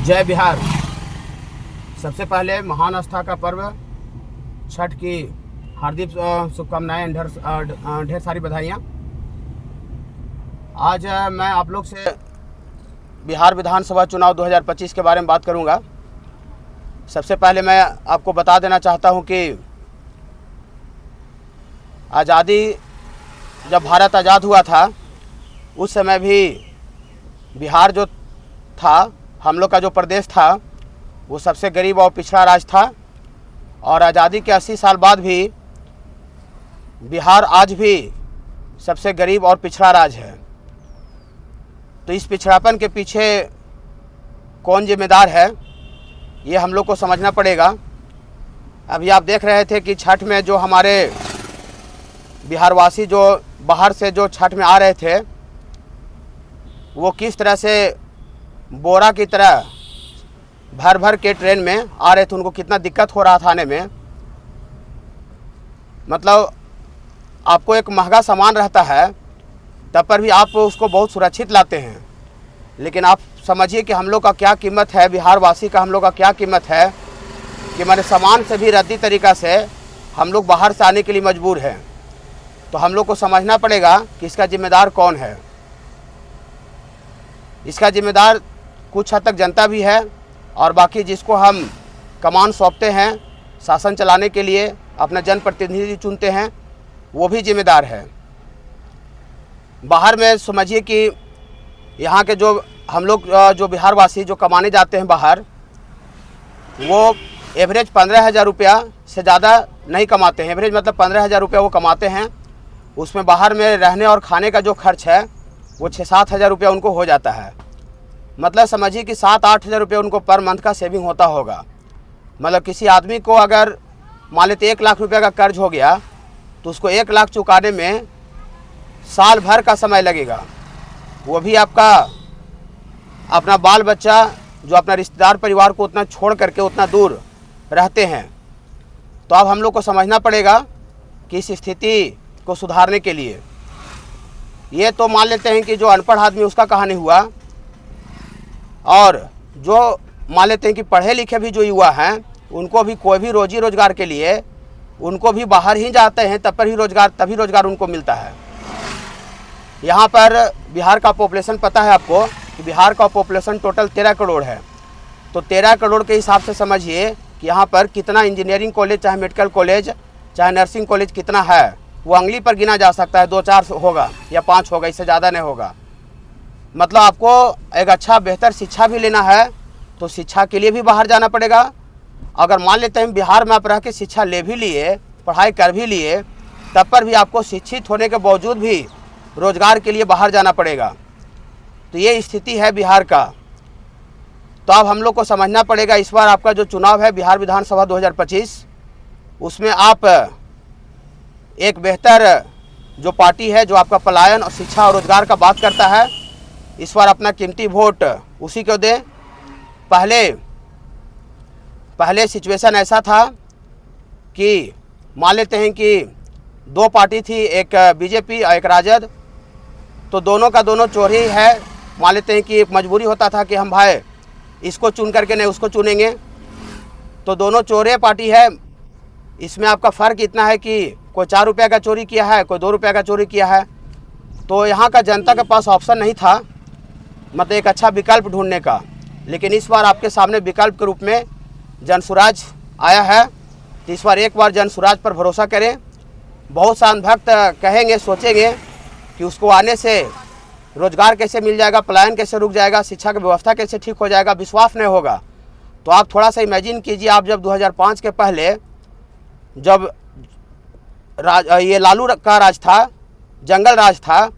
जय बिहार। सबसे पहले महान आस्था का पर्व छठ की हार्दिक शुभकामनाएं, ढेर सारी बधाइयाँ। आज मैं आप लोग से बिहार विधानसभा चुनाव 2025 के बारे में बात करूंगा। सबसे पहले मैं आपको बता देना चाहता हूं कि जब भारत आज़ाद हुआ था उस समय भी बिहार जो था, हम लोग का जो प्रदेश था, वो सबसे गरीब और पिछड़ा राज्य था। और आज़ादी के 80 साल बाद भी बिहार आज भी सबसे गरीब और पिछड़ा राज्य है। तो इस पिछड़ापन के पीछे कौन जिम्मेदार है, ये हम लोग को समझना पड़ेगा। अभी आप देख रहे थे कि छठ में जो हमारे बिहारवासी जो बाहर से जो छठ में आ रहे थे, वो किस तरह से बोरा की तरह भर भर के ट्रेन में आ रहे थे। उनको कितना दिक्कत हो रहा था आने में। मतलब आपको एक महंगा सामान रहता है तब पर भी आप उसको बहुत सुरक्षित लाते हैं। लेकिन आप समझिए कि हम लोग का क्या कीमत है, बिहारवासी का हम लोग का क्या कीमत है कि हमारे सामान से भी रद्दी तरीक़ा से हम लोग बाहर से आने के लिए मजबूर हैं। तो हम लोग को समझना पड़ेगा कि इसका जिम्मेदार कौन है। इसका जिम्मेदार कुछ हद तक जनता भी है, और बाकी जिसको हम कमान सौंपते हैं शासन चलाने के लिए, अपना जनप्रतिनिधि चुनते हैं, वो भी जिम्मेदार है। बाहर में समझिए कि यहाँ के जो हम लोग जो बिहारवासी जो कमाने जाते हैं बाहर, वो एवरेज 15,000 रुपया से ज़्यादा नहीं कमाते हैं। एवरेज मतलब 15,000 रुपया वो कमाते हैं। उसमें बाहर में रहने और खाने का जो खर्च है वो 6-7 हज़ार रुपया उनको हो जाता है। मतलब समझिए कि 7-8 हज़ार रुपये उनको पर मंथ का सेविंग होता होगा। मतलब किसी आदमी को अगर मान लेते 1 लाख रुपये का कर्ज हो गया तो उसको 1 लाख चुकाने में साल भर का समय लगेगा। वो भी आपका अपना बाल बच्चा जो अपना रिश्तेदार परिवार को उतना छोड़ करके उतना दूर रहते हैं। तो अब हम लोग को समझना पड़ेगा कि इस स्थिति को सुधारने के लिए, ये तो मान लेते हैं कि जो अनपढ़ आदमी उसका कहानी हुआ, और जो मान लेते हैं कि पढ़े लिखे भी जो युवा हैं उनको भी कोई भी रोजी रोजगार के लिए उनको भी बाहर ही जाते हैं, तभी रोजगार उनको मिलता है। यहाँ पर बिहार का पॉपुलेशन पता है आपको कि बिहार का पॉपुलेशन टोटल 13 करोड़ है। तो 13 करोड़ के हिसाब से समझिए कि यहाँ पर कितना इंजीनियरिंग कॉलेज, चाहे मेडिकल कॉलेज, चाहे नर्सिंग कॉलेज कितना है, वो उंगली पर गिना जा सकता है। 2-4 होगा या 5 होगा, इससे ज़्यादा नहीं होगा। मतलब आपको एक अच्छा बेहतर शिक्षा भी लेना है तो शिक्षा के लिए भी बाहर जाना पड़ेगा। अगर मान लेते हैं बिहार में आप रह के शिक्षा ले भी लिए, पढ़ाई कर भी लिए, तब पर भी आपको शिक्षित होने के बावजूद भी रोज़गार के लिए बाहर जाना पड़ेगा। तो ये स्थिति है बिहार का। तो अब हम लोग को समझना पड़ेगा, इस बार आपका जो चुनाव है बिहार विधानसभा 2025, उसमें आप एक बेहतर जो पार्टी है जो आपका पलायन और शिक्षा और रोज़गार का बात करता है, इस बार अपना कीमती वोट उसी को दें। पहले सिचुएशन ऐसा था कि मान लेते हैं कि 2 पार्टी थी, एक बीजेपी और एक राजद। तो दोनों का दोनों चोर ही है। मान लेते हैं कि मजबूरी होता था कि हम भाई इसको चुन करके नहीं उसको चुनेंगे। तो दोनों चोरे पार्टी है। इसमें आपका फ़र्क इतना है कि कोई 4 रुपये का चोरी किया है, कोई 2 रुपये का चोरी किया है। तो यहाँ का जनता के पास ऑप्शन नहीं था, मतलब एक अच्छा विकल्प ढूंढने का। लेकिन इस बार आपके सामने विकल्प के रूप में जनसुराज आया है। तो इस बार एक बार जनसुराज पर भरोसा करें। बहुत सा भक्त कहेंगे, सोचेंगे कि उसको आने से रोज़गार कैसे मिल जाएगा, पलायन कैसे रुक जाएगा, शिक्षा की व्यवस्था कैसे ठीक हो जाएगा, विश्वास नहीं होगा। तो आप थोड़ा सा इमेजिन कीजिए, आप जब 2005 के पहले जब ये लालू का राज था, जंगल राज था,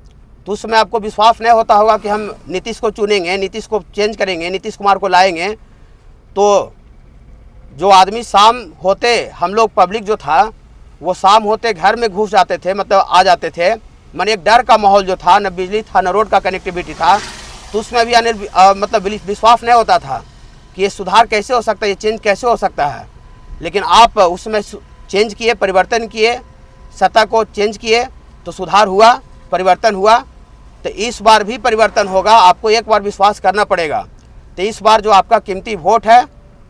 तो उसमें आपको विश्वास नहीं होता होगा कि हम नीतीश को चुनेंगे, नीतीश को चेंज करेंगे, नीतीश कुमार को लाएंगे। तो जो आदमी शाम होते, हम लोग पब्लिक जो था वो शाम होते घर में घुस जाते थे, मतलब आ जाते थे। माने एक डर का माहौल जो था, न बिजली था न रोड का कनेक्टिविटी था। तो उसमें भी मतलब विश्वास नहीं होता था कि ये सुधार कैसे हो सकता है, ये चेंज कैसे हो सकता है। लेकिन आप उसमें चेंज किए, परिवर्तन किए, सत्ता को चेंज किए, तो सुधार हुआ, परिवर्तन हुआ। तो इस बार भी परिवर्तन होगा। आपको एक बार विश्वास करना पड़ेगा तो इस बार जो आपका कीमती वोट है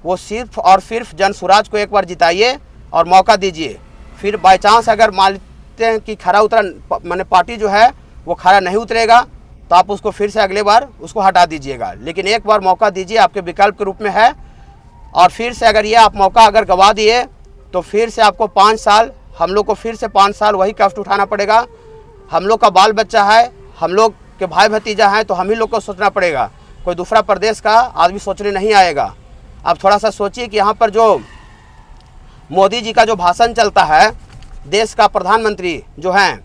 वो सिर्फ और सिर्फ जनसुराज को एक बार जिताइए और मौका दीजिए। फिर बाई चांस अगर मान लेते हैं कि खरा उतरा माने पार्टी जो है वो खरा नहीं उतरेगा तो आप उसको फिर से अगले बार उसको हटा दीजिएगा, लेकिन एक बार मौका दीजिए, आपके विकल्प के रूप में है। और फिर से अगर ये आप मौका अगर गवा दिए तो फिर से आपको 5 साल, हम लोग को फिर से 5 साल वही कष्ट उठाना पड़ेगा। हम लोग का बाल बच्चा है, हम लोग के भाई भतीजा हैं, तो हम ही लोग को सोचना पड़ेगा, कोई दूसरा प्रदेश का आदमी सोचने नहीं आएगा। आप थोड़ा सा सोचिए कि यहाँ पर जो मोदी जी का जो भाषण चलता है, देश का प्रधानमंत्री जो हैं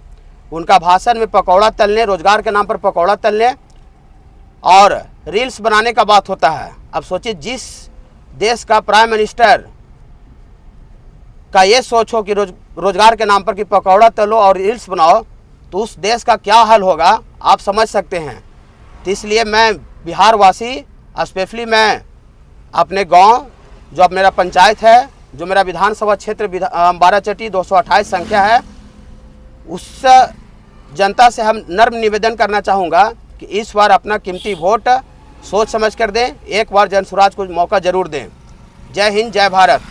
उनका भाषण में पकौड़ा तलने, रोजगार के नाम पर पकौड़ा तलने और रील्स बनाने का बात होता है। अब सोचिए, जिस देश का प्राइम मिनिस्टर का ये सोच हो कि रोजगार के नाम पर कि पकौड़ा तलो और रील्स बनाओ, तो उस देश का क्या हाल होगा आप समझ सकते हैं। तो इसलिए मैं बिहार वासी, स्पेशली मैं अपने गांव, जो अब मेरा पंचायत है, जो मेरा विधानसभा क्षेत्र बाराचट्टी 228 संख्या है, उस जनता से हम नर्म निवेदन करना चाहूँगा कि इस बार अपना कीमती वोट सोच समझ कर दें, एक बार जनसुराज को मौका जरूर दें। जय हिंद, जय भारत।